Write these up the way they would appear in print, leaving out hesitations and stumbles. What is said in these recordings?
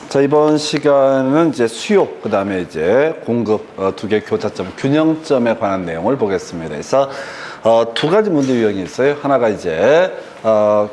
자, 이번 시간은 이제 수요, 그 다음에 이제 공급 두 개 교차점, 균형점에 관한 내용을 보겠습니다. 그래서 두 가지 문제 유형이 있어요. 하나가 이제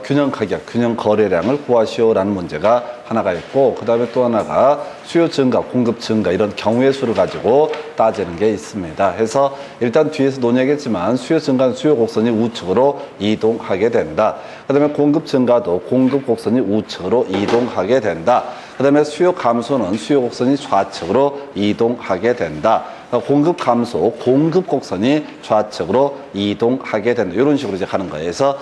균형 가격, 균형 거래량을 구하시오라는 문제가 하나가 있고, 그 다음에 또 하나가 수요 증가, 공급 증가 이런 경우의 수를 가지고 따지는 게 있습니다. 해서 일단 뒤에서 논의하겠지만 수요 증가는 수요 곡선이 우측으로 이동하게 된다. 그 다음에 공급 증가도 공급 곡선이 우측으로 이동하게 된다. 그 다음에 수요 감소는 수요 곡선이 좌측으로 이동하게 된다. 공급 감소, 공급 곡선이 좌측으로 이동하게 된다. 이런 식으로 이제 가는 거예요. 그래서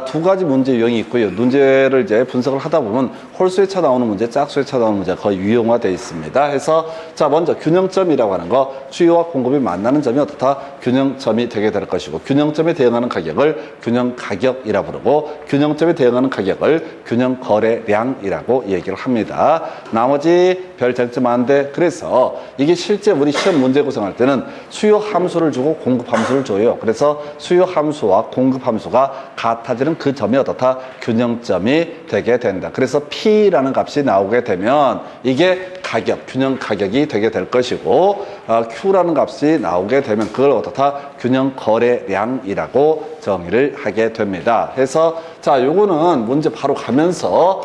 두 가지 문제 유형이 있고요. 문제를 이제 분석을 하다 보면 홀수에 차 나오는 문제, 짝수에 차 나오는 문제가 거의 유형화되어 있습니다. 해서 자, 먼저 균형점이라고 하는 거, 수요와 공급이 만나는 점이 어떻다? 균형점이 되게 될 것이고, 균형점에 대응하는 가격을 균형 가격이라 부르고, 균형점에 대응하는 가격을 균형 거래량이라고 얘기를 합니다. 나머지 별 장점 안 돼. 그래서 이게 실제 우리 시험 문제 구성할 때는 수요 함수를 주고 공급 함수를 줘요. 그래서 수요 함수와 공급 함수가 같아지는 그 점이 어떻다? 균형점이 되게 된다. 그래서 P라는 값이 나오게 되면 이게 가격, 균형 가격이 되게 될 것이고, Q라는 값이 나오게 되면 그걸 어떻다? 균형 거래량이라고 정의를 하게 됩니다. 해서 자, 요거는 문제 바로 가면서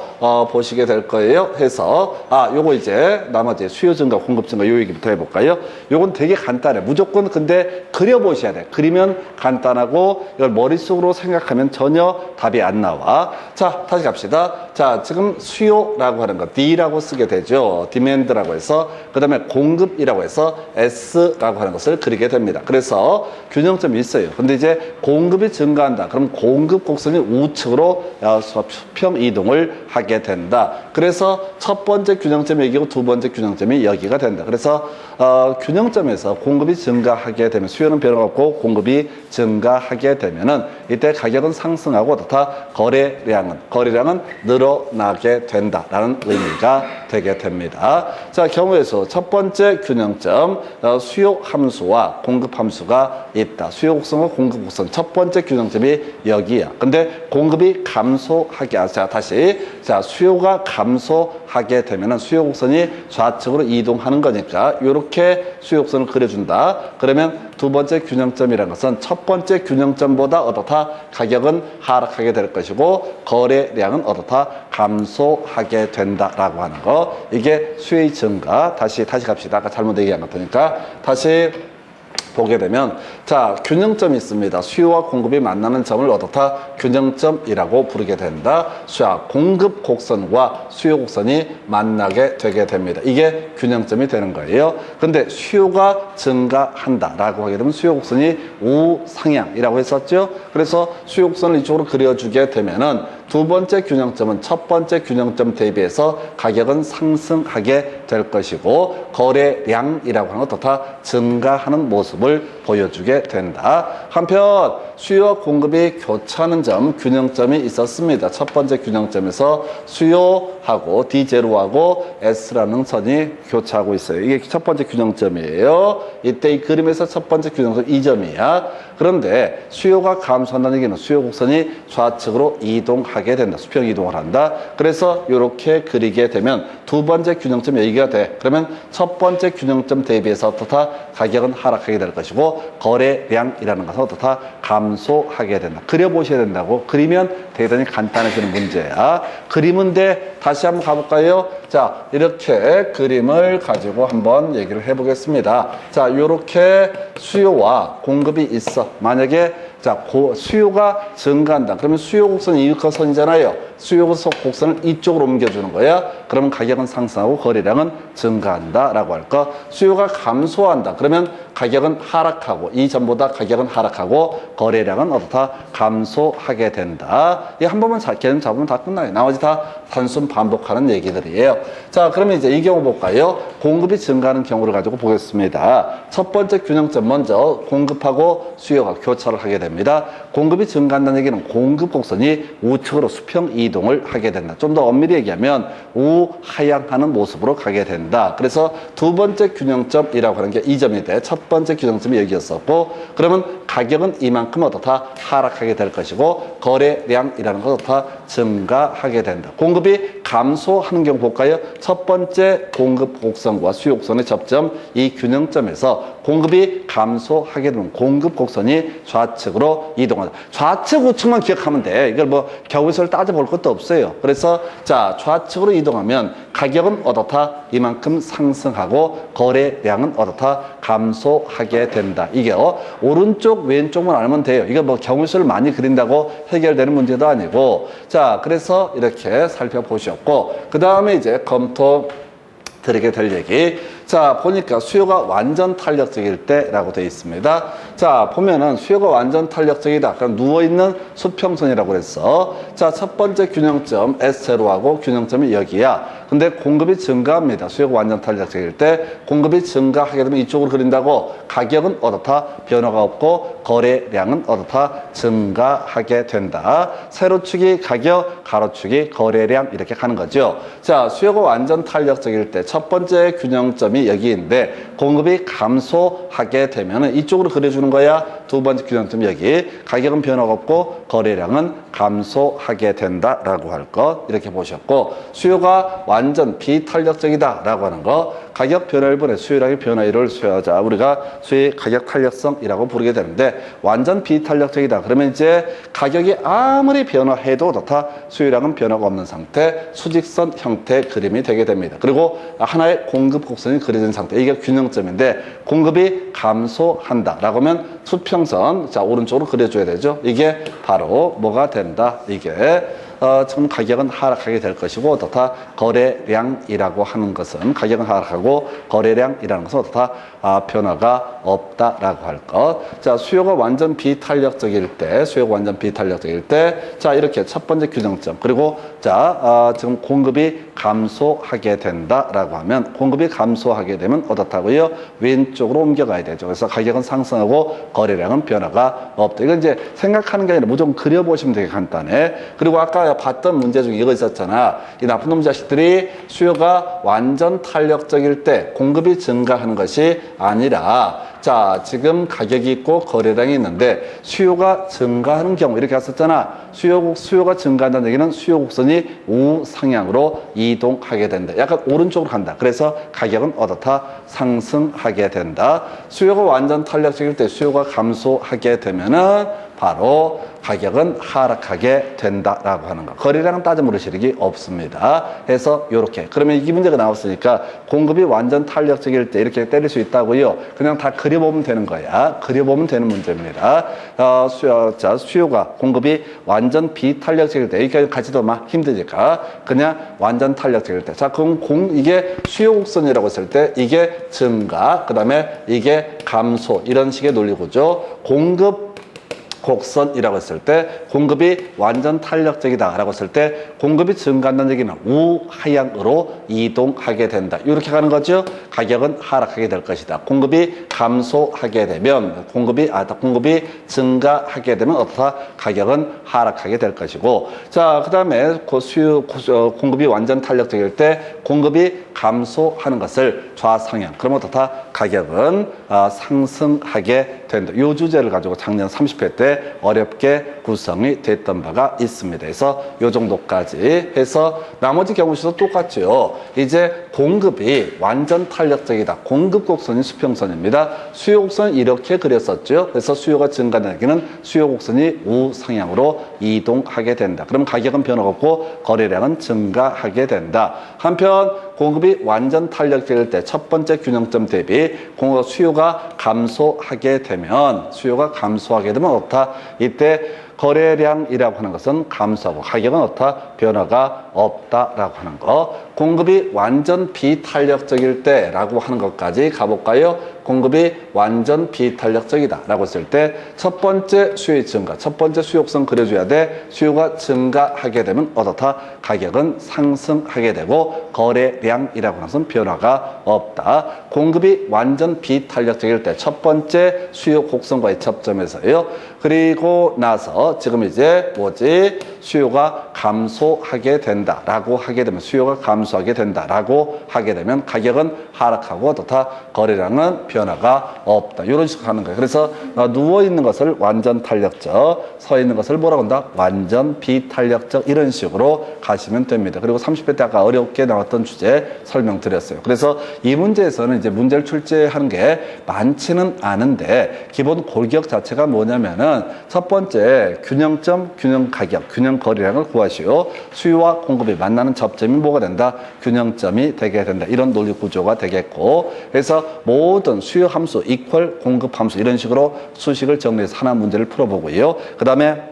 보시게 될 거예요. 해서 요거 이제 나머지 수요 증가, 공급 증가 요 얘기부터 해볼까요? 요건 되게 간단해. 무조건 근데 그려보셔야 돼. 그리면 간단하고 이걸 머릿속으로 생각하면 전혀 답이 안 나와. 자, 다시 갑시다. 자, 지금 수요라고 하는 거 D라고 쓰게 되죠. demand라고 해서, 그 다음에 공급이라고 해서 S라고 하는 것을 그리게 됩니다. 그래서 균형점이 있어요. 근데 이제 공급이 증가한다. 그럼 공급 곡선이 우측으로 수평 이동을 하게 된다. 그래서 첫 번째 균형점이 여기고 두 번째 균형점이 여기가 된다. 그래서 균형점에서 공급이 증가하게 되면 수요는 변화없고 공급이 증가하게 되면은 이때 가격은 상승하고 어떻다? 거래량은 늘어나게 된다라는 의미가 되게 됩니다. 자, 경우의 수 첫 번째 균형점, 수요 함수와 공급 함수가 있다. 수요 곡선과 공급 곡선 첫 번째 균형점이 여기야. 근데 공급이 감소하게 자, 다시 자, 수요가 감소하게 되면은 수요 곡선이 좌측으로 이동하는 거니까 이렇게 수요 곡선을 그려준다. 그러면 두 번째 균형점이라는 것은 첫 번째 균형점보다 어떻다? 가격은 하락하게 될 것이고 거래량은 어떻다? 감소하게 된다라고 하는 거. 이게 수요의 증가. 다시 갑시다. 아까 잘못 얘기한 것 같으니까 다시 보게 되면 자, 균형점이 있습니다. 수요와 공급이 만나는 점을 어떻다? 균형점이라고 부르게 된다. 공급 곡선과 수요 곡선이 만나게 되게 됩니다. 이게 균형점이 되는 거예요. 근데 수요가 증가한다라고 하게 되면 수요 곡선이 우상향이라고 했었죠. 그래서 수요 곡선을 이쪽으로 그려주게 되면은 두 번째 균형점은 첫 번째 균형점 대비해서 가격은 상승하게 될 것이고 거래량이라고 하는 건 어떻다? 증가하는 모습을 보여주게 된다. 한편 수요와 공급이 교차하는 점, 균형점이 있었습니다. 첫 번째 균형점에서 수요하고 D0하고 S라는 선이 교차하고 있어요. 이게 첫 번째 균형점이에요. 이때 이 그림에서 첫 번째 균형점 이 점이야. 그런데 수요가 감소한다는 얘기는 수요 곡선이 좌측으로 이동하게 된다. 수평 이동을 한다. 그래서 이렇게 그리게 되면 두 번째 균형점이 여기가 돼. 그러면 첫 번째 균형점 대비해서 어떻다? 가격은 하락하게 될 것이고 거래량이라는 것은 어떻다? 감소하게 된다. 그려보셔야 된다고. 그리면 대단히 간단해지는 문제야. 그림은 돼. 다시 한번 가볼까요? 자, 이렇게 그림을 가지고 한번 얘기를 해보겠습니다. 자, 이렇게 수요와 공급이 있어. 만약에 자, 수요가 증가한다. 그러면 수요 곡선이 이익선이잖아요. 수요 곡선을 이쪽으로 옮겨주는 거야. 그러면 가격은 상승하고 거래량은 증가한다라고 할까? 수요가 감소한다. 그러면 가격은 하락하고 이 점보다 가격은 하락하고 거래량은 어떻다? 감소하게 된다. 이 한 번만 개념 잡으면 다 끝나요. 나머지 다 단순 반복하는 얘기들이에요. 자, 그러면 이제 이 경우 볼까요? 공급이 증가하는 경우를 가지고 보겠습니다. 첫 번째 균형점 먼저 공급하고 수요가 교차를 하게 됩니다. 공급이 증가한다는 얘기는 공급 곡선이 우측으로 수평 이동을 하게 된다. 좀 더 엄밀히 얘기하면 우하향하는 모습으로 가게 된다. 그래서 두 번째 균형점이라고 하는 게 이 점이 돼. 첫 번째 균형점이 여기였었고, 그러면 가격은 이만큼 어떻다? 하락하게 될 것이고 거래량이라는 건 어떻다? 증가하게 된다. 공급이 감소하는 경우 볼까요? 첫 번째 공급 곡선과 수요 곡선의 접점, 이 균형점에서 공급이 감소하게 되면 공급 곡선이 좌측으로 이동한다. 좌측 우측만 기억하면 돼. 이걸 뭐 격의서를 따져볼 것도 없어요. 그래서 자, 좌측으로 이동하면 가격은 어떻다? 이만큼 상승하고 거래량은 어떻다? 감소하게 된다. 이게 오른쪽 왼쪽만 알면 돼요. 이거 뭐 격의서를 많이 그린다고 해결되는 문제도 아니고, 자, 그래서 이렇게 살펴보셨고, 그 다음에 이제 검토 드리게 될 얘기. 자, 보니까 수요가 완전 탄력적일 때라고 되어 있습니다. 자, 보면은 수요가 완전 탄력적이다. 그럼 누워있는 수평선이라고 그랬어. 자, 첫 번째 균형점 S0하고 균형점이 여기야. 근데 공급이 증가합니다. 수요가 완전 탄력적일 때 공급이 증가하게 되면 이쪽으로 그린다고 가격은 어떻다? 변화가 없고 거래량은 어떻다? 증가하게 된다. 세로축이 가격, 가로축이 거래량 이렇게 가는 거죠. 자, 수요가 완전 탄력적일 때 첫 번째 균형점이 여기인데 공급이 감소하게 되면 이쪽으로 그려주는 거야. 두 번째 균형점 여기. 가격은 변화가 없고 거래량은 감소하게 된다라고 할 것 이렇게 보셨고, 수요가 완전 비탄력적이다라고 하는 거, 가격 변화율분의 수요량의 변화율을 수요하자 우리가 수요의 가격 탄력성이라고 부르게 되는데, 완전 비탄력적이다 그러면 이제 가격이 아무리 변화해도 어떻다? 수요량은 변화가 없는 상태, 수직선 형태 그림이 되게 됩니다. 그리고 하나의 공급 곡선이 그려진 상태, 이게 균형점인데 공급이 감소한다라고 하면 수평선, 자, 오른쪽으로 그려줘야 되죠. 이게 바로 뭐가 된다? 이게 지금 가격은 하락하게 될 것이고, 어떻다? 거래량이라고 하는 것은 가격은 하락하고 거래량이라는 것은 어떻다? 변화가 없다라고 할 것. 자, 수요가 완전 비탄력적일 때, 수요가 완전 비탄력적일 때, 자, 이렇게 첫 번째 균형점. 그리고 자, 지금 공급이 감소하게 된다라고 하면, 공급이 감소하게 되면 어떻다고요? 왼쪽으로 옮겨가야 되죠. 그래서 가격은 상승하고 거래량은 변화가 없다. 이건 이제 생각하는 게 아니라 무조건 그려보시면 되게 간단해. 그리고 아까 봤던 문제 중에 이거 있었잖아. 이 나쁜 놈 자식들이 수요가 완전 탄력적일 때 공급이 증가하는 것이 아니라, 자, 지금 가격이 있고 거래량이 있는데 수요가 증가하는 경우 이렇게 했었잖아. 수요가 증가한다는 얘기는 수요 곡선이 우상향으로 이동하게 된다. 약간 오른쪽으로 간다. 그래서 가격은 어떻다? 상승하게 된다. 수요가 완전 탄력적일 때 수요가 감소하게 되면은 바로 가격은 하락하게 된다라고 하는 거. 거래량은 따져 물으실 일이 없습니다. 해서 이렇게. 그러면 이 문제가 나왔으니까 공급이 완전 탄력적일 때 이렇게 때릴 수 있다고요. 그냥 다 그려보면 되는 거야. 그려보면 되는 문제입니다. 자, 수요가 공급이 완전 비탄력적일 때, 여기까지 같이도 막 힘드니까 그냥 완전 탄력적일 때. 자, 그럼 이게 수요 곡선이라고 했을 때 이게 증가, 그 다음에 이게 감소, 이런 식의 논리구조. 공급 곡선이라고 했을 때 공급이 완전 탄력적이다라고 했을 때 공급이 증가한다는 얘기는 우하향으로 이동하게 된다. 이렇게 가는 거죠. 가격은 하락하게 될 것이다. 공급이 감소하게 되면 공급이 증가하게 되면 어떻다? 가격은 하락하게 될 것이고, 자, 그다음에 공급이 완전 탄력적일 때 공급이 감소하는 것을 좌상향. 그럼 어떻다? 가격은 상승하게 된다. 이 주제를 가지고 작년 30회 때 어렵게 구성이 됐던 바가 있습니다. 그래서 이 정도까지 해서 나머지 경우시도 똑같죠. 이제 공급이 완전 탄력적이다. 공급 곡선이 수평선입니다. 수요 곡선 이렇게 그렸었죠. 그래서 수요가 증가하는 얘기는 수요 곡선이 우상향으로 이동하게 된다. 그럼 가격은 변화가 없고 거래량은 증가하게 된다. 한편 공급이 완전 탄력적일 때 첫 번째 균형점 대비 수요가 감소하게 되면 어떻다? 이때 거래량이라고 하는 것은 감소하고 가격은 어떻다? 변화가 없다라고 하는 거. 공급이 완전 비탄력적일 때라고 하는 것까지 가볼까요? 공급이 완전 비탄력적이다라고 했을 때 첫 번째 수요의 증가, 첫 번째 수요곡선 그려줘야 돼. 수요가 증가하게 되면 어떻다? 가격은 상승하게 되고 거래량이라고 하는 것은 변화가 없다. 공급이 완전 비탄력적일 때 첫 번째 수요 곡선과의 접점에서요. 그리고 나서 지금 이제 수요가 감소하게 된다라고 하게 되면 수요가 감소 감소하게 된다라고 하게 되면 가격은 하락하고 어떻다? 거래량은 변화가 없다. 이런 식으로 하는 거예요. 그래서 누워있는 것을 완전 탄력적, 서 있는 것을 뭐라고 한다? 완전 비탄력적, 이런 식으로 가시면 됩니다. 그리고 30회 때 아까 어렵게 나왔던 주제 설명드렸어요. 그래서 이 문제에서는 이제 문제를 출제하는 게 많지는 않은데 기본 골격 자체가 뭐냐면은 첫 번째 균형점, 균형 가격, 균형 거래량을 구하시오. 수요와 공급이 만나는 접점이 뭐가 된다? 균형점이 되게 된다. 이런 논리 구조가 되겠고, 그래서 모든 수요 함수 이퀄 공급 함수 이런 식으로 수식을 정리해서 하나 문제를 풀어보고요. 그 다음에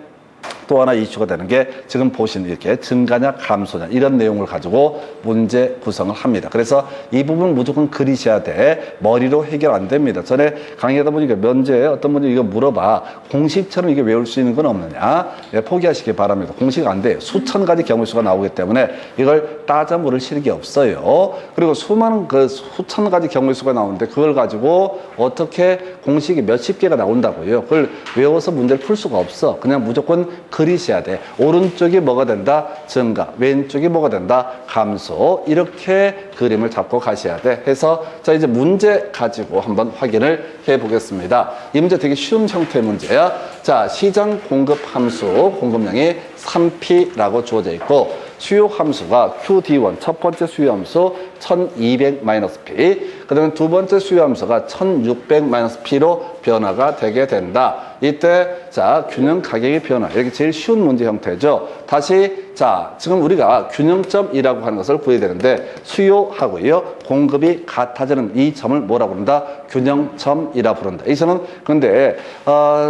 또 하나 이슈가 되는 게 지금 보신 이렇게 증가냐 감소냐 이런 내용을 가지고 문제 구성을 합니다. 그래서 이 부분 무조건 그리셔야 돼. 머리로 해결 안 됩니다. 전에 강의하다 보니까 면제에 어떤 분이 이거 물어봐. 공식처럼 이게 외울 수 있는 건 없느냐? 네, 포기하시기 바랍니다. 공식 안 돼요. 수천 가지 경우수가 나오기 때문에 이걸 따져 물을 실력이 없어요. 그리고 수많은 그 수천 가지 경우수가 나오는데 그걸 가지고 어떻게 공식이 몇십 개가 나온다고요. 그걸 외워서 문제를 풀 수가 없어. 그냥 무조건 그리셔야 돼. 오른쪽이 뭐가 된다? 증가. 왼쪽이 뭐가 된다? 감소. 이렇게 그림을 잡고 가셔야 돼. 해서 자 이제 문제 가지고 한번 확인을 해 보겠습니다. 이 문제 되게 쉬운 형태의 문제야. 자, 시장 공급 함수 공급량이 3P라고 주어져 있고 수요 함수가 QD1 첫 번째 수요 함수 1200-P, 그 다음에 두 번째 수요 함수가 1600-P로 변화가 되게 된다. 이때 자 균형 가격의 변화, 이렇게 제일 쉬운 문제 형태죠. 다시 자 지금 우리가 균형점이라고 하는 것을 구해야 되는데 수요하고요 공급이 같아지는 이 점을 뭐라고 부른다? 균형점이라 부른다. 이서는 근데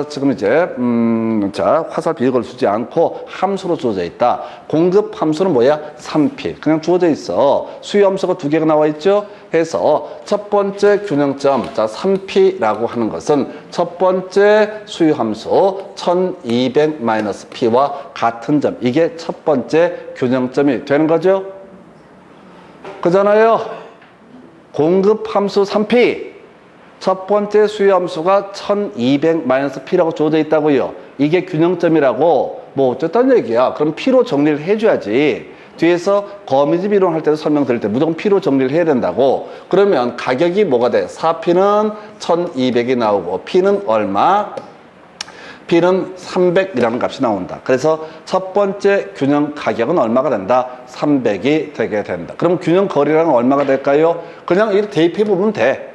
지금 이제 자 화살표 이걸 주지 않고 함수로 주어져 있다. 공급 함수는 뭐야? 3P 그냥 주어져 있어. 수요 함수가 두 개가 나와 있죠. 해서 첫 번째 균형점, 자 3P라고 하는 것은 첫 번째 수요 함수 1200-P와 같은 점, 이게 첫 번째 균형점이 되는 거죠. 그잖아요. 공급 함수 3P 첫 번째 수요 함수가 1200-P라고 주어져 있다고요. 이게 균형점이라고 뭐 어쨌든 얘기야. 그럼 P로 정리를 해줘야지. 뒤에서 거미집 이론 할 때도 설명드릴 때 무조건 P로 정리를 해야 된다고. 그러면 가격이 뭐가 돼? 4P는 1200이 나오고 P는 얼마? P는 300이라는 값이 나온다. 그래서 첫 번째 균형 가격은 얼마가 된다? 300이 되게 된다. 그럼 균형 거래량은 얼마가 될까요? 그냥 이렇게 대입해 보면 돼.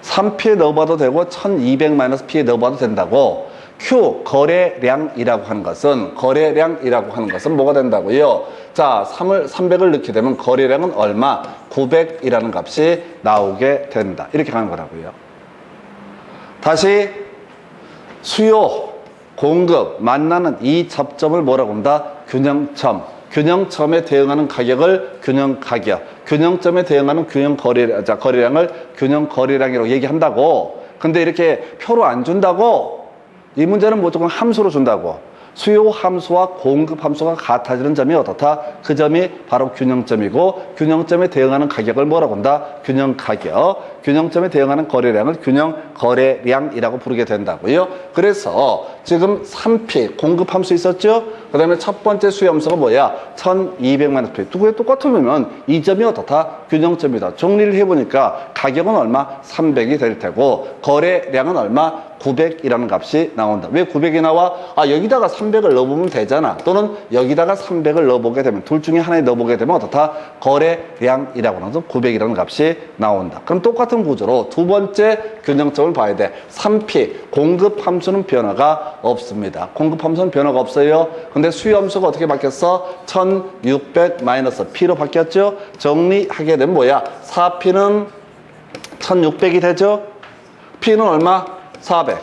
3P에 넣어봐도 되고 1200-P에 넣어봐도 된다고. Q 거래량이라고 하는 것은 뭐가 된다고요? 자, 300을 넣게 되면 거래량은 얼마? 900이라는 값이 나오게 된다. 이렇게 가는 거라고요. 다시 수요, 공급 만나는 이 접점을 뭐라고 한다? 균형점. 균형점에 대응하는 가격을 균형 가격, 균형점에 대응하는 균형 거래량을 균형 거래량이라고 얘기한다고. 근데 이렇게 표로 안 준다고. 이 문제는 무조건 함수로 준다고. 수요 함수와 공급 함수가 같아지는 점이 어떻다? 그 점이 바로 균형점이고, 균형점에 대응하는 가격을 뭐라고 한다? 균형 가격. 균형점에 대응하는 거래량을 균형 거래량이라고 부르게 된다고요. 그래서 지금 3P 공급 함수 있었죠? 그 다음에 첫 번째 수요 함수가 뭐야? 1200-P. 두 개 똑같으면 이 점이 어떻다? 균형점이다. 정리를 해보니까 가격은 얼마? 300이 될 테고 거래량은 얼마? 900이라는 값이 나온다. 왜 900이 나와? 아, 여기다가 300을 넣어보면 되잖아. 또는 여기다가 300을 넣어보게 되면, 둘 중에 하나에 넣어보게 되면 어떻다? 거래량이라고 하는 900이라는 값이 나온다. 그럼 똑같은 구조로 두 번째 균형점을 봐야 돼. 3P 공급 함수는 변화가 없습니다. 공급 함수는 변화가 없어요. 근데 수요 함수가 어떻게 바뀌었어? 1600-P로 바뀌었죠? 정리하게 되면 뭐야? 4P는 1600이 되죠? P는 얼마? 400.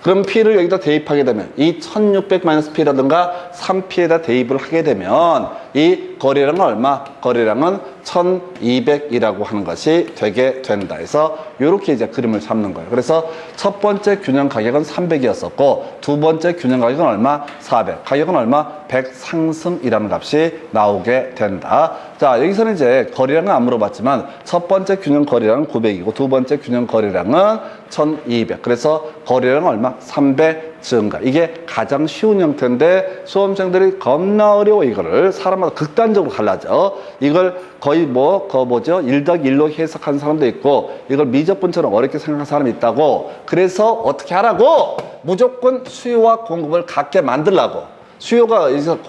그럼 P를 여기다 대입하게 되면 이 1600-P라든가 3P에다 대입을 하게 되면 이 거래량은 얼마? 거래량은 1200이라고 하는 것이 되게 된다. 해서 이렇게 이제 그림을 잡는 거예요. 그래서 첫 번째 균형 가격은 300이었었고 두 번째 균형 가격은 얼마? 400. 가격은 얼마? 100 상승이라는 값이 나오게 된다. 자, 여기서는 이제 거래량은 안 물어봤지만 첫 번째 균형 거래량은 900이고 두 번째 균형 거래량은 1200. 그래서 거래량은 얼마? 300 증가. 이게 가장 쉬운 형태인데 수험생들이 겁나 어려워. 이거를 사람마다 극단적으로 달라져. 이걸 거의 뭐죠? 1+1로 해석한 사람도 있고 이걸 미적분처럼 어렵게 생각하는 사람이 있다고. 그래서 어떻게 하라고? 무조건 수요와 공급을 같게 만들라고. 수요가 여기서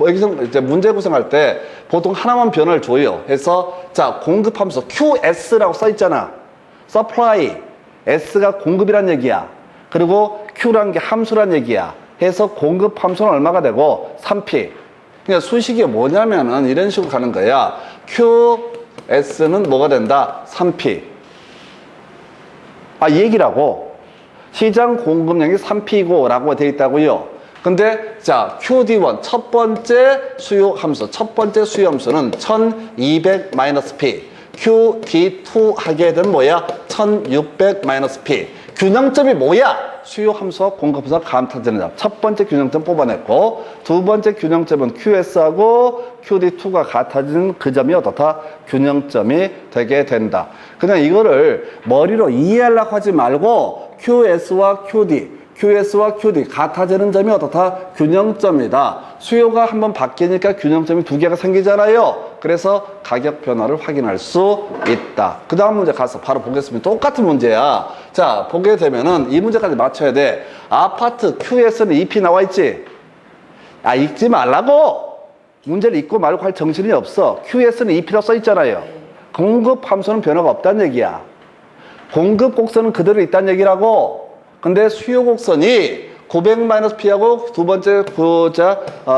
이제 문제 구성할 때 보통 하나만 변화를 줘요. 해서 자, 공급함수 QS라고 써 있잖아. supply. S가 공급이란 얘기야. 그리고 Q라는 게 함수란 얘기야. 해서 공급 함수는 얼마가 되고 3P. 그러니까 수식이 뭐냐면은 이런 식으로 가는 거야. QS는 뭐가 된다? 3P. 이 얘기라고. 시장 공급량이 3P고 라고 되어 있다고요. 근데 자, QD1 첫 번째 수요 함수, 첫 번째 수요 함수는 1200-P. QD2 하게 되면 뭐야? 1600-P. 균형점이 뭐야? 수요 함수와 공급 함수가 감탄되는 점. 첫 번째 균형점 뽑아냈고, 두 번째 균형점은 QS하고 QD2가 같아지는 그 점이 어떻다? 균형점이 되게 된다. 그냥 이거를 머리로 이해하려고 하지 말고 QS와 QD 같아지는 점이 어떻다? 균형점이다. 수요가 한번 바뀌니까 균형점이 두 개가 생기잖아요. 그래서 가격 변화를 확인할 수 있다. 그 다음 문제 가서 바로 보겠습니다. 똑같은 문제야. 자, 보게 되면은 이 문제까지 맞춰야 돼. 아파트 QS는 EP 나와 있지? 읽지 말라고! 문제를 읽고 말고 할 정신이 없어. QS는 EP라고 써 있잖아요. 공급 함수는 변화가 없다는 얘기야. 공급 곡선은 그대로 있다는 얘기라고. 근데 수요 곡선이 900-P하고 두 번째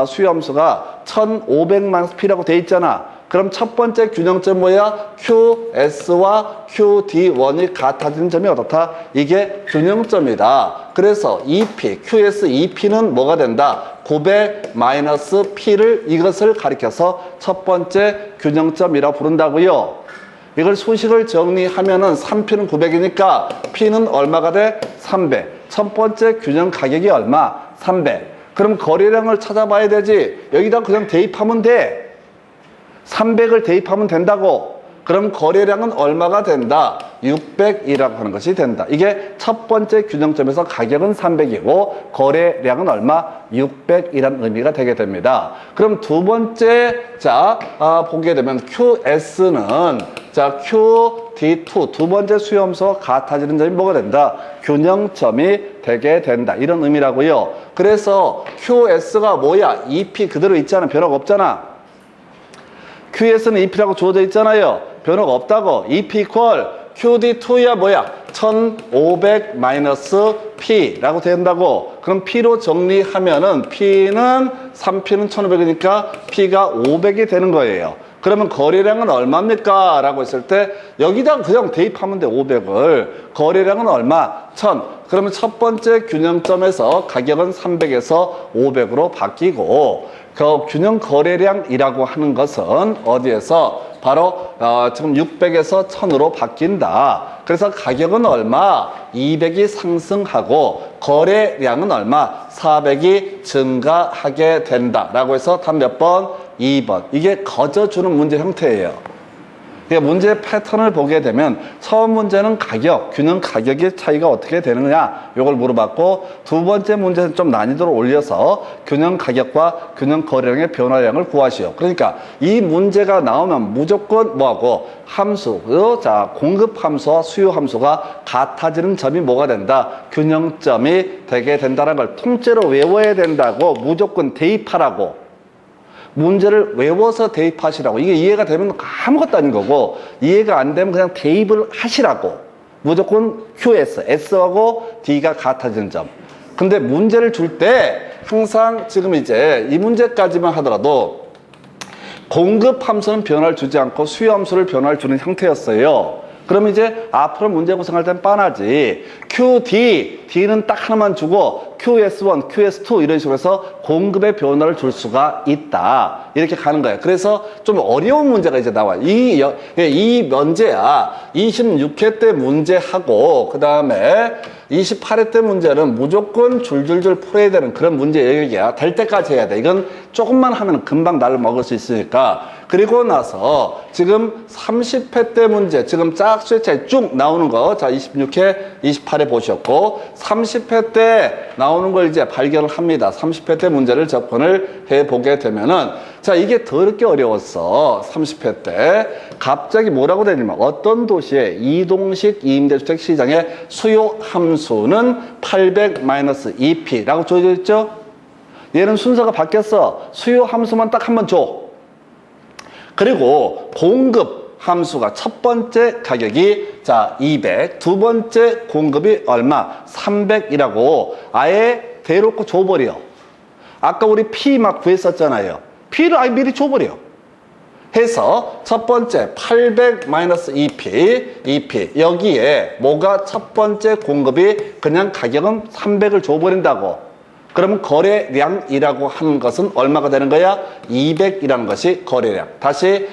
수요 함수가 1500-P라고 돼 있잖아. 그럼 첫 번째 균형점 뭐야? QS와 QD1이 같아지는 점이 어떻다? 이게 균형점이다. 그래서 EP, QS, EP는 뭐가 된다? 900-P를 이것을 가리켜서 첫 번째 균형점이라고 부른다고요. 이걸 수식을 정리하면은 3P는 900이니까 P는 얼마가 돼? 300. 첫 번째 균형 가격이 얼마? 300. 그럼 거래량을 찾아봐야 되지. 여기다 그냥 대입하면 돼. 300을 대입하면 된다고. 그럼 거래량은 얼마가 된다? 600이라고 하는 것이 된다. 이게 첫 번째 균형점에서 가격은 300이고 거래량은 얼마? 600이라는 의미가 되게 됩니다. 그럼 두 번째 보게 되면 QS는 QD2 두 번째 수요 함수와 같아지는 점이 뭐가 된다? 균형점이 되게 된다. 이런 의미라고요. 그래서 QS가 뭐야? EP 그대로 있잖아. 변화가 없잖아. QS는 EP라고 주어져 있잖아요. 변화가 없다고. EP equal QD2야 뭐야? 1500-P라고 된다고. 그럼 P로 정리하면은 P는 3P는 1500이니까 P가 500이 되는 거예요. 그러면 거래량은 얼마입니까? 라고 했을 때 여기다 그냥 대입하면 돼. 500을. 거래량은 얼마? 1000. 그러면 첫 번째 균형점에서 가격은 300에서 500으로 바뀌고 그 균형 거래량이라고 하는 것은 어디에서? 바로 지금 600에서 1000으로 바뀐다. 그래서 가격은 얼마? 200이 상승하고 거래량은 얼마? 400이 증가하게 된다. 라고 해서 답 몇 번? 2번. 이게 거저주는 문제 형태예요. 그러니까 문제 패턴을 보게 되면 처음 문제는 가격, 균형 가격의 차이가 어떻게 되느냐 이걸 물어봤고 두 번째 문제는 좀 난이도를 올려서 균형 가격과 균형 거래량의 변화량을 구하시오. 그러니까 이 문제가 나오면 무조건 뭐하고 함수, 공급 함수와 수요 함수가 같아지는 점이 뭐가 된다? 균형점이 되게 된다는 걸 통째로 외워야 된다고 무조건 대입하라고. 문제를 외워서 대입하시라고. 이게 이해가 되면 아무것도 아닌 거고 이해가 안 되면 그냥 대입을 하시라고. 무조건 QS, S하고 D가 같아지는 점. 근데 문제를 줄 때 항상 지금 이제 이 문제까지만 하더라도 공급 함수는 변화를 주지 않고 수요 함수를 변화를 주는 형태였어요. 그럼 이제 앞으로 문제 구성할 땐 빤하지. D는 딱 하나만 주고 QS1, QS2 이런 식으로 해서 공급의 변화를 줄 수가 있다. 이렇게 가는 거예요. 그래서 좀 어려운 문제가 이제 나와요. 이 문제야. 26회 때 문제하고 그 다음에 28회 때 문제는 무조건 줄줄줄 풀어야 되는 그런 문제 영역이야. 될 때까지 해야 돼. 이건 조금만 하면 금방 날로 먹을 수 있으니까. 그리고 나서 지금 30회 때 문제 지금 짝수의 차이 쭉 나오는 거. 자, 26회, 28회 보셨고 30회 때 나오는 걸 이제 발견을 합니다. 30회 때 문제를 접근을 해보게 되면은, 자, 이게 더럽게 어려웠어. 30회 때. 갑자기 뭐라고 되냐면, 어떤 도시의 이동식 이임대주택 시장의 수요 함수는 800-2P라고 주어져 있죠? 얘는 순서가 바뀌었어. 수요 함수만 딱 한 번 줘. 그리고 공급 함수가 첫 번째 가격이 자 200, 두 번째 공급이 얼마? 300이라고 아예 대놓고 줘버려. 아까 우리 P 막 구했었잖아요. P를 아예 미리 줘버려. 해서 첫 번째 800-2P, 2P 여기에 뭐가 첫 번째 공급이 그냥 가격은 300을 줘버린다고. 그러면 거래량이라고 하는 것은 얼마가 되는 거야? 200이라는 것이 거래량. 다시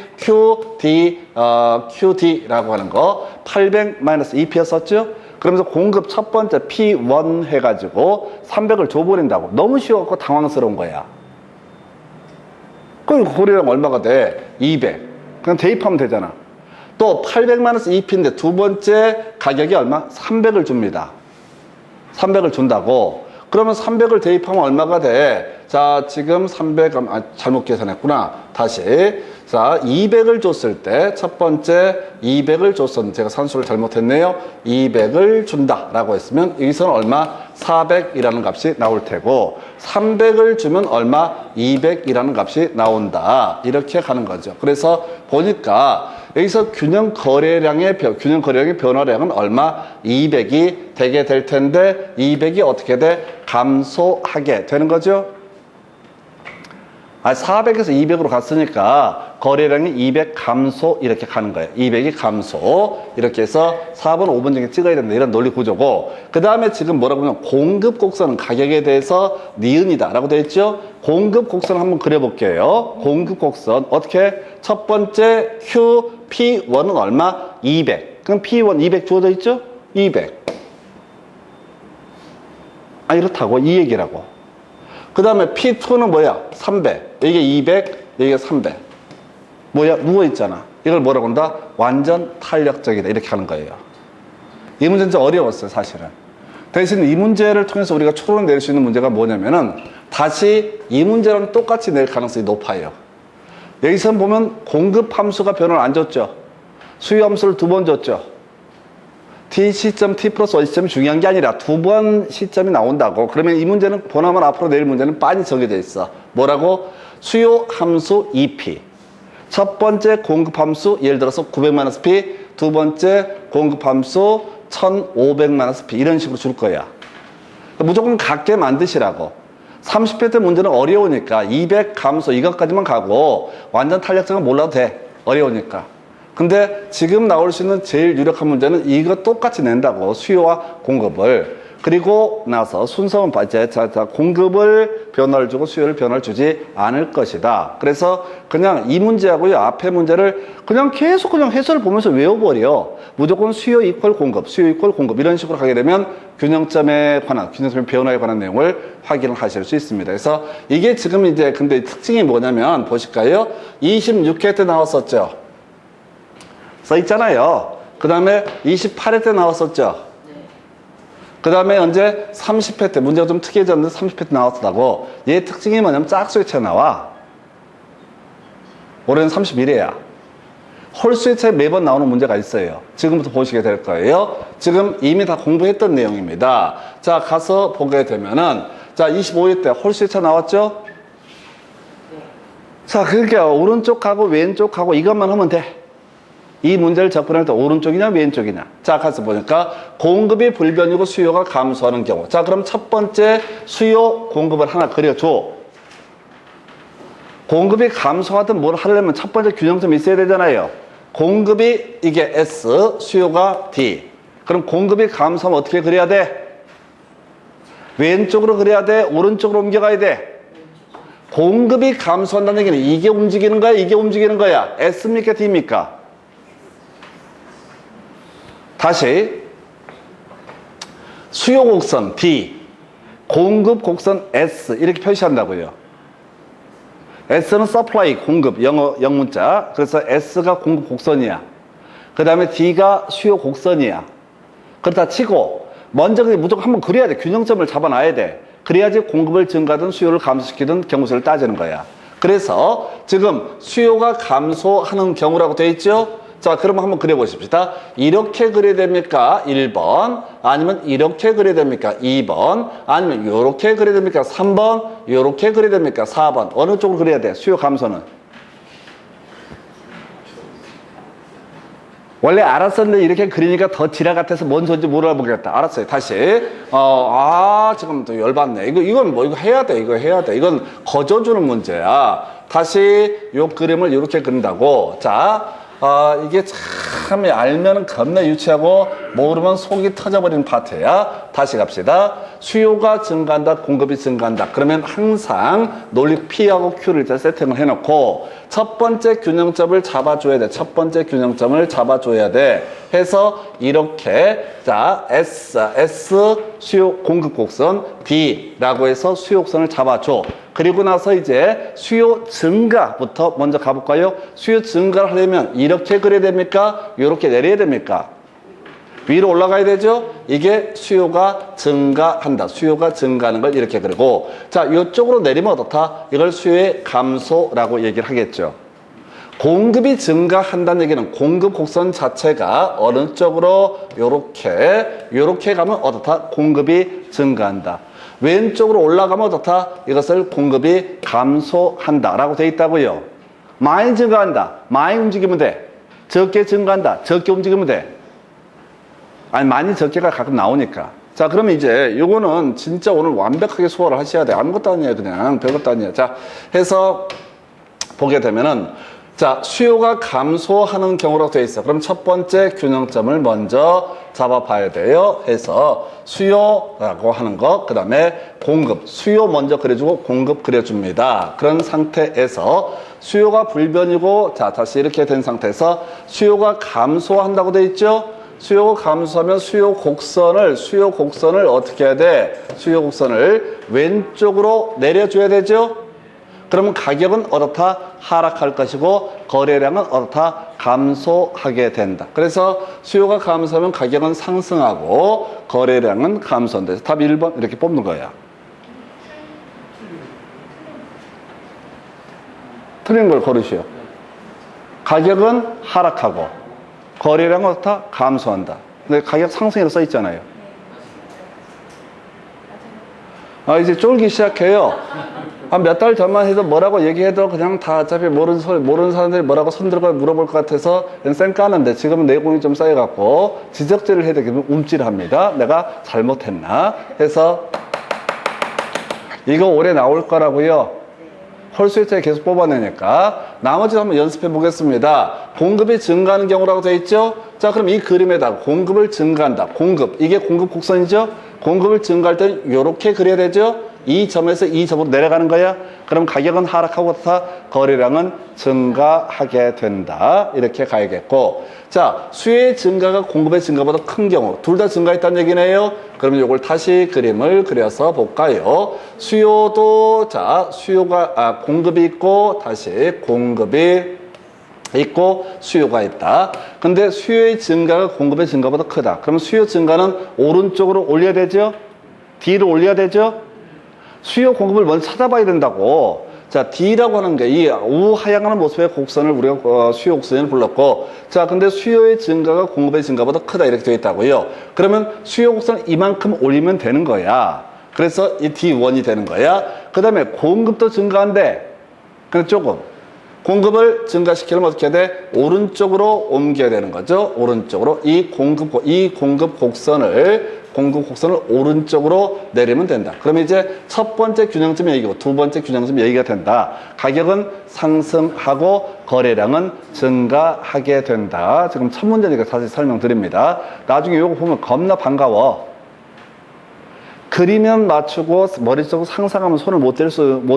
QD라고 하는 거 800-2P였었죠? 그러면서 공급 첫 번째 P1 해가지고 300을 줘버린다고. 너무 쉬웠고 당황스러운 거야. 그럼 거래량 얼마가 돼? 200. 그냥 대입하면 되잖아. 또 800-2P인데 두 번째 가격이 얼마? 300을 줍니다. 300을 준다고. 그러면 300을 대입하면 얼마가 돼? 자, 지금 300, 잘못 계산했구나. 다시. 자, 200을 줬을 때, 첫 번째 200을 줬었는데, 제가 산수를 잘못했네요. 200을 준다라고 했으면, 여기서는 얼마? 400이라는 값이 나올 테고, 300을 주면 얼마? 200이라는 값이 나온다. 이렇게 가는 거죠. 그래서 보니까, 여기서 균형 거래량의 변화량은 얼마? 200이 되게 될 텐데 200이 어떻게 돼? 감소하게 되는 거죠. 400에서 200으로 갔으니까 거래량이 200 감소 이렇게 가는 거예요. 200이 감소 이렇게 해서 4번, 5번 중에 찍어야 된다. 이런 논리 구조고 그 다음에 지금 뭐라고 하면 공급 곡선은 가격에 대해서 니은이다 라고 되어 있죠. 공급 곡선 한번 그려볼게요. 공급 곡선 어떻게? 첫 번째 Q, P1은 얼마? 200. 그럼 P1 200 주어져 있죠? 200. 이렇다고 이 얘기라고. 그 다음에 P2는 뭐야? 300. 이게 200, 이게 300. 뭐야? 누워있잖아. 이걸 뭐라고 한다? 완전 탄력적이다. 이렇게 하는 거예요. 이 문제는 좀 어려웠어요, 사실은. 대신 이 문제를 통해서 우리가 추론을 내릴 수 있는 문제가 뭐냐면은 다시 이 문제랑 똑같이 낼 가능성이 높아요. 여기서 보면 공급 함수가 변화를 안 줬죠. 수요 함수를 두 번 줬죠. T 시점, T 플러스 1 시점이 중요한 게 아니라 두 번 시점이 나온다고. 그러면 이 문제는 보나만 앞으로 내릴 문제는 빤히 정해져 있어. 뭐라고? 수요 함수 2P. 첫 번째 공급 함수 예를 들어서 900-P, 두 번째 공급 함수 1500-P 이런 식으로 줄 거야. 무조건 같게 만드시라고. 30회 때 문제는 어려우니까 200 감소 이것까지만 가고 완전 탄력성은 몰라도 돼. 어려우니까. 근데 지금 나올 수 있는 제일 유력한 문제는 이거 똑같이 낸다고. 수요와 공급을. 그리고 나서 순서만 봐. 이제 공급을 변화를 주고 수요를 변화를 주지 않을 것이다. 그래서 그냥 이 문제하고요. 앞에 문제를 그냥 계속 그냥 해설을 보면서 외워버려. 무조건 수요 이퀄 공급, 수요 이퀄 공급 이런 식으로 가게 되면 균형점에 관한, 균형점의 변화에 관한 내용을 확인을 하실 수 있습니다. 그래서 이게 지금 이제 근데 특징이 뭐냐면 보실까요? 26회 때 나왔었죠. 써 있잖아요. 그 다음에 28회 때 나왔었죠. 그 다음에 언제 30회 때 문제가 좀 특이해졌는데 30회 때 나왔다고. 얘 특징이 뭐냐면 짝수의 나와. 올해는 31회야. 홀수의 차에 매번 나오는 문제가 있어요. 지금부터 보시게 될 거예요. 지금 이미 다 공부했던 내용입니다. 자, 가서 보게 되면은 자, 25회 때 홀수의 차 나왔죠? 자, 그러니까 오른쪽하고 왼쪽하고 이것만 하면 돼. 이 문제를 접근할 때 오른쪽이냐 왼쪽이냐. 자, 가서 보니까 공급이 불변이고 수요가 감소하는 경우. 자, 그럼 첫 번째 수요 공급을 하나 그려줘. 공급이 감소하든 뭘 하려면 첫 번째 균형점이 있어야 되잖아요. 공급이 이게 S, 수요가 D. 그럼 공급이 감소하면 어떻게 그려야 돼? 왼쪽으로 그려야 돼? 오른쪽으로 옮겨가야 돼? 공급이 감소한다는 얘기는 이게 움직이는 거야? 이게 움직이는 거야? S입니까? D입니까? 다시 수요 곡선 D, 공급 곡선 S 이렇게 표시한다고요. S는 supply, 공급, 영문자. 그래서 S가 공급 곡선이야. 그 다음에 D가 수요 곡선이야. 그렇다 치고 먼저 무조건 한번 그려야 돼. 균형점을 잡아놔야 돼. 그래야지 공급을 증가하든 수요를 감소시키든 경우수를 따지는 거야. 그래서 지금 수요가 감소하는 경우라고 되어 있죠? 자, 그럼 한번 그려보십시다. 이렇게 그려야 됩니까? 1번. 아니면 이렇게 그려야 됩니까? 2번. 아니면 이렇게 그려야 됩니까? 3번. 이렇게 그려야 됩니까? 4번. 어느 쪽으로 그려야 돼? 수요 감소는. 원래 알았었는데 이렇게 그리니까 더 지라 같아서 뭔 소리인지 물어보겠다. 알았어요. 다시. 지금 또 열받네. 이건 뭐, 이거 해야 돼. 이거 해야 돼. 이건 거저주는 문제야. 다시 요 그림을 이렇게 그린다고. 자, 이게 참 알면 겁나 유치하고 모르면 속이 터져버리는 파트야. 다시 갑시다. 수요가 증가한다, 공급이 증가한다. 그러면 항상 논리 P하고 Q를 일단 세팅을 해놓고 첫 번째 균형점을 잡아줘야 돼. 첫 번째 균형점을 잡아줘야 돼. 해서 이렇게 자 S 수요 공급 곡선 D라고 해서 수요 곡선을 잡아줘. 그리고 나서 이제 수요 증가부터 먼저 가볼까요? 수요 증가를 하려면 이렇게 그려야 됩니까? 이렇게 내려야 됩니까? 위로 올라가야 되죠? 이게 수요가 증가한다. 수요가 증가하는 걸 이렇게 그리고 자, 이쪽으로 내리면 어떻다? 이걸 수요의 감소라고 얘기를 하겠죠. 공급이 증가한다는 얘기는 공급 곡선 자체가 어느 쪽으로 요렇게 가면 어떻다? 공급이 증가한다. 왼쪽으로 올라가면 어떻다? 이것을 공급이 감소한다 라고 되어 있다고요. 많이 증가한다. 많이 움직이면 돼. 적게 증가한다. 적게 움직이면 돼. 아니, 많이 적게가 가끔 나오니까. 자, 그러면 이제 요거는 진짜 오늘 완벽하게 소화를 하셔야 돼. 아무것도 아니에요. 그냥 별것도 아니에요. 자, 해서 보게 되면은 자, 수요가 감소하는 경우라고 되어 있어. 그럼 첫 번째 균형점을 먼저 잡아봐야 돼요. 해서 수요라고 하는 거, 그 다음에 공급, 수요 먼저 그려주고 공급 그려줍니다. 그런 상태에서 수요가 불변이고, 자, 다시 이렇게 된 상태에서 수요가 감소한다고 되어 있죠? 수요가 감소하면 수요 곡선을 어떻게 해야 돼? 수요 곡선을 왼쪽으로 내려줘야 되죠? 그러면 가격은 어떻다? 하락할 것이고 거래량은 어떻다? 감소하게 된다. 그래서 수요가 감소하면 가격은 상승하고 거래량은 감소한다. 답 1번 이렇게 뽑는 거야. 틀린 걸 고르시오. 가격은 하락하고 거래량은 어떻다? 감소한다. 근데 가격 상승이라고 써 있잖아요. 이제 쫄기 시작해요. 한 몇 달 전만 해도 뭐라고 얘기해도 그냥 다 어차피 모르는 사람들이 뭐라고 손들고 물어볼 것 같아서 그냥 쌩 까는데 지금은 내공이 좀 쌓여갖고 지적질을 해야 되면 움찔합니다. 내가 잘못했나 해서 이거 올해 나올 거라고요. 홀수요차에 계속 뽑아내니까 나머지 한번 연습해 보겠습니다. 공급이 증가하는 경우라고 되어 있죠. 자, 그럼 이 그림에다가 공급을 증가한다. 공급, 이게 공급 곡선이죠. 공급을 증가할 때는 이렇게 그려야 되죠. 이 점에서 이 점으로 내려가는 거야. 그럼 가격은 하락하고 거래량은 증가하게 된다. 이렇게 가야겠고, 자, 수요의 증가가 공급의 증가보다 큰 경우 둘 다 증가했다는 얘기네요. 그러면 이걸 다시 그림을 그려서 볼까요? 수요도 자, 수요가 공급이 있고 다시 공급이 있고 수요가 있다. 근데 수요의 증가가 공급의 증가보다 크다. 그럼 수요 증가는 오른쪽으로 올려야 되죠? D로 올려야 되죠? 수요 공급을 먼저 찾아봐야 된다고. 자, D라고 하는 게 이 우하향하는 모습의 곡선을 우리가 수요 곡선을 불렀고, 자, 근데 수요의 증가가 공급의 증가보다 크다 이렇게 되어 있다고요. 그러면 수요 곡선을 이만큼 올리면 되는 거야. 그래서 이 D1이 되는 거야. 그 다음에 공급도 증가한데, 근데 조금 공급을 증가시키려면 어떻게 해야 돼? 오른쪽으로 옮겨야 되는 거죠. 오른쪽으로 이 공급 곡선을 오른쪽으로 내리면 된다. 그러면 이제 첫 번째 균형점 얘기고 두 번째 균형점 얘기가 된다. 가격은 상승하고 거래량은 증가하게 된다. 지금 첫 문제니까 다시 설명드립니다. 나중에 이거 보면 겁나 반가워. 그리면 맞추고 머릿속으로 상상하면 손을 못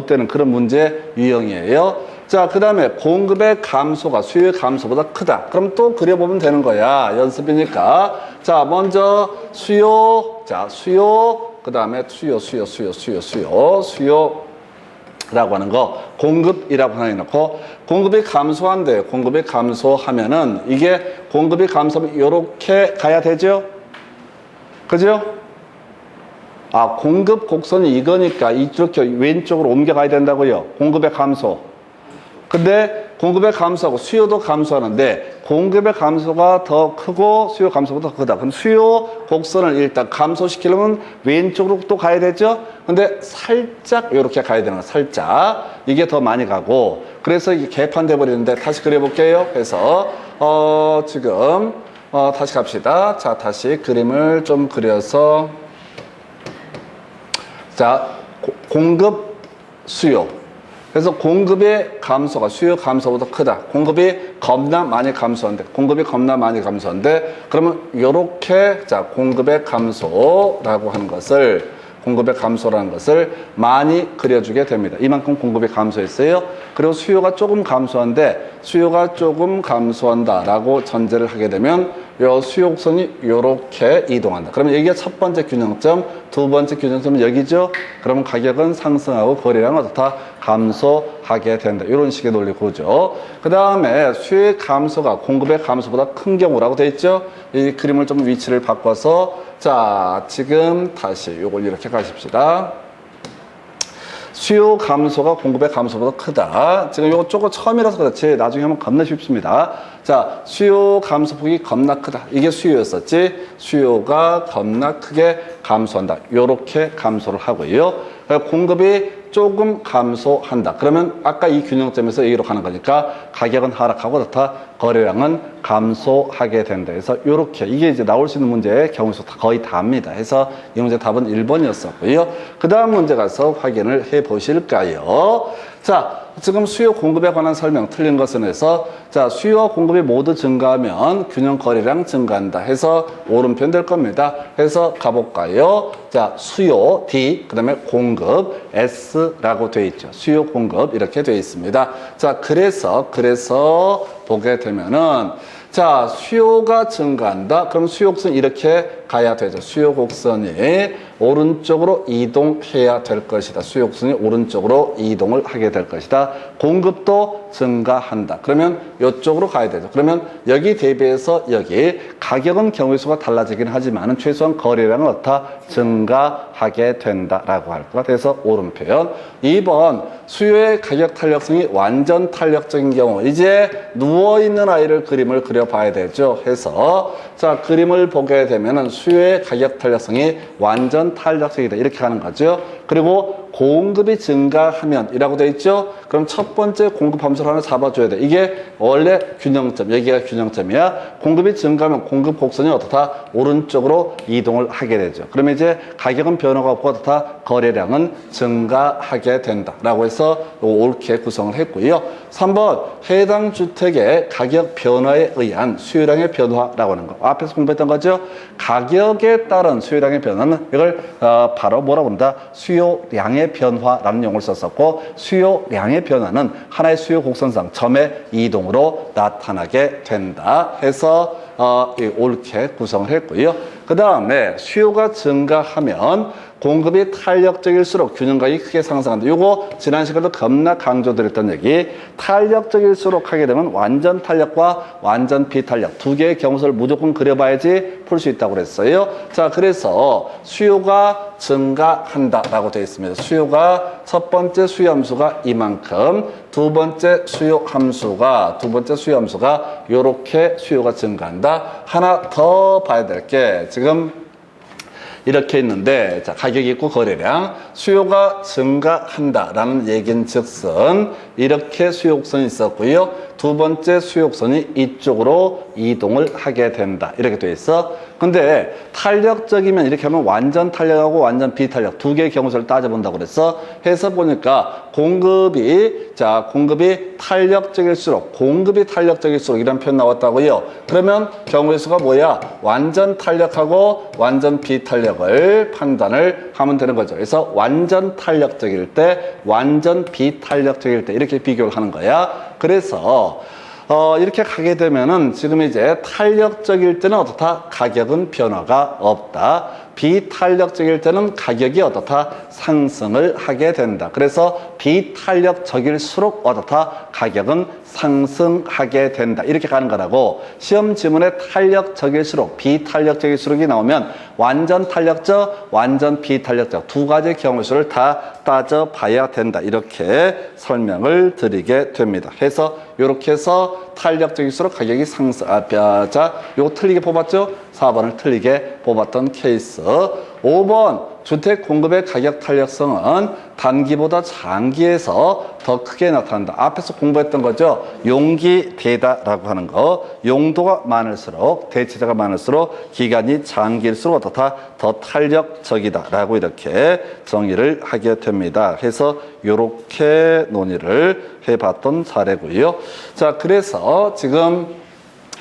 대는 그런 문제 유형이에요. 자, 그 다음에 공급의 감소가 수요의 감소보다 크다. 그럼 또 그려보면 되는 거야. 연습이니까. 자, 먼저 수요. 자, 수요. 그 다음에 수요라고 하는 거. 공급이라고 하나 해놓고 공급이 감소한대요. 공급이 감소하면은 이게 공급이 감소하면 이렇게 가야 되죠? 그죠? 공급 곡선이 이거니까 이렇게 왼쪽으로 옮겨가야 된다고요. 공급의 감소. 근데 공급의 감소하고 수요도 감소하는데 공급의 감소가 더 크고 수요 감소가 더 크다. 그럼 수요 곡선을 일단 감소시키려면 왼쪽으로 또 가야 되죠. 근데 살짝 이렇게 가야 되는 거야. 살짝. 이게 더 많이 가고. 그래서 이게 개판돼 버리는데 다시 그려볼게요. 그래서 지금 다시 갑시다. 자, 다시 그림을 좀 그려서 자, 공급 수요. 그래서 공급의 감소가 수요 감소보다 크다. 공급이 겁나 많이 감소한데, 그러면 요렇게, 자, 공급의 감소라고 하는 것을, 공급의 감소라는 것을 많이 그려주게 됩니다. 이만큼 공급이 감소했어요. 그리고 수요가 조금 감소한데, 수요가 조금 감소한다라고 전제를 하게 되면, 요 수요곡선이 요렇게 이동한다. 그러면 여기가 첫 번째 균형점, 두 번째 균형점은 여기죠? 그러면 가격은 상승하고 거래량은 어떻다? 감소하게 된다. 이런 식의 논리 구조. 그 다음에 수요의 감소가 공급의 감소보다 큰 경우라고 되어 있죠? 이 그림을 좀 위치를 바꿔서 자, 지금 다시 요걸 이렇게 가십시다. 수요 감소가 공급의 감소보다 크다. 지금 이거 조금 처음이라서 그렇지 나중에 하면 겁나 쉽습니다. 자, 수요 감소폭이 겁나 크다. 이게 수요였었지. 수요가 겁나 크게 감소한다. 요렇게 감소를 하고요. 공급이 조금 감소한다. 그러면 아까 이 균형점에서 여기로 가는 거니까 가격은 하락하고 그렇다. 거래량은 감소하게 된다. 그래서 요렇게 이게 이제 나올 수 있는 문제의 경우수 거의 다입니다. 해서 이 문제 답은 1번이었었고요. 그 다음 문제 가서 확인을 해 보실까요? 자, 지금 수요 공급에 관한 설명 틀린 것은 해서 자, 수요와 공급이 모두 증가하면 균형 거래량 증가한다 해서 오른편 될 겁니다. 해서 가볼까요? 자, 수요 D, 그 다음에 공급 S라고 되어 있죠. 수요 공급 이렇게 되어 있습니다. 자, 그래서 보게 되면은 자, 수요가 증가한다. 그럼 수요 곡선이 이렇게 가야 되죠. 수요 곡선이 오른쪽으로 이동해야 될 것이다. 수요 곡선이 오른쪽으로 이동을 하게 될 것이다. 공급도 증가한다. 그러면 이쪽으로 가야 되죠. 그러면 여기 대비해서 여기 가격은 경우의 수가 달라지긴 하지만 최소한 거래량은 어떻다? 증가하게 된다라고 할 것 같아서 오른편. 2번 수요의 가격 탄력성이 완전 탄력적인 경우 이제 누워있는 아이를 그림을 그려봐야 되죠. 해서 자, 그림을 보게 되면은 수요의 가격 탄력성이 완전 탄력적이다. 이렇게 가는 거죠. 그리고 공급이 증가하면 이라고 되어 있죠. 그럼 첫 번째 공급 함수를 하나 잡아줘야 돼. 이게 원래 균형점, 여기가 균형점이야. 공급이 증가하면 공급 곡선이 어떻다? 오른쪽으로 이동을 하게 되죠. 그러면 이제 가격은 변화가 없고 어떻다? 거래량은 증가하게 된다. 라고 해서 옳게 구성을 했고요. 3번 해당 주택의 가격 변화에 의한 수요량의 변화라고 하는 거. 앞에서 공부했던 거죠. 가격에 따른 수요량의 변화는 이걸 바로 뭐라고 합니다. 수요량의 변화라는 용어를 썼었고 수요량의 변화는 하나의 수요 곡선상 점의 이동으로 나타나게 된다 해서 옳게 구성을 했고요. 그 다음에 수요가 증가하면 공급이 탄력적일수록 균형각이 크게 상승한다. 요거 지난 시간도 겁나 강조드렸던 얘기. 탄력적일수록 하게 되면 완전 탄력과 완전 비탄력 두 개의 경우를 무조건 그려봐야지 풀 수 있다고 그랬어요. 자, 그래서 수요가 증가한다라고 되어 있습니다. 수요가 첫 번째 수요 함수가 이만큼, 두 번째 수요 함수가 요렇게 수요가 증가한다. 하나 더 봐야 될 게 지금 이렇게 있는데 자, 가격이 있고 거래량 수요가 증가한다라는 얘기인 즉슨 이렇게 수요 곡선이 있었고요. 두 번째 수요 곡선이 이쪽으로 이동을 하게 된다. 이렇게 돼 있어. 근데 탄력적이면 이렇게 하면 완전 탄력하고 완전 비탄력 두 개의 경우수를 따져본다고 그랬어. 해서 보니까 공급이 탄력적일수록 이런 표현 나왔다고요. 그러면 경우의 수가 뭐야? 완전 탄력하고 완전 비탄력을 판단을 하면 되는 거죠. 그래서 완전 탄력적일 때, 완전 비탄력적일 때 이렇게 비교를 하는 거야. 그래서 이렇게 가게 되면은 지금 이제 탄력적일 때는 어떻다? 가격은 변화가 없다. 비탄력적일 때는 가격이 어떻다? 상승을 하게 된다. 그래서 비탄력적일수록 어떻다? 가격은 상승하게 된다. 이렇게 가는 거라고. 시험 지문에 탄력적일수록, 비탄력적일수록이 나오면 완전 탄력적, 완전 비탄력적 두 가지 경우 수를 다 따져봐야 된다. 이렇게 설명을 드리게 됩니다. 해서 이렇게 해서 탄력적일수록 가격이 상승, 자, 요거 틀리게 뽑았죠? 4번을 틀리게 뽑았던 케이스. 5번, 주택 공급의 가격 탄력성은 단기보다 장기에서 더 크게 나타난다. 앞에서 공부했던 거죠. 용기대다라고 하는 거. 용도가 많을수록, 대체자가 많을수록 기간이 장기일수록 어떻다? 더 탄력적이다라고 이렇게 정의를 하게 됩니다. 해서 이렇게 논의를 해봤던 사례고요. 자, 그래서 지금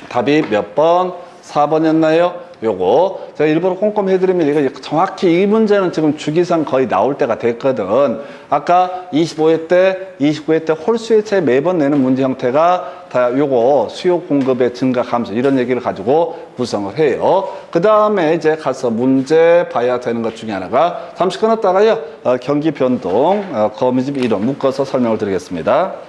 답이 몇 번? 4번이었나요? 요거 제가 일부러 꼼꼼히 해드리면 이거 정확히 이 문제는 지금 주기상 거의 나올 때가 됐거든. 아까 25회 때, 29회 때 홀수의 매번 내는 문제 형태가 다 요거 수요 공급의 증가 감소 이런 얘기를 가지고 구성을 해요. 그 다음에 이제 가서 문제 봐야 되는 것 중에 하나가 잠시 끊었다가요 경기 변동 거미집 이론 묶어서 설명을 드리겠습니다.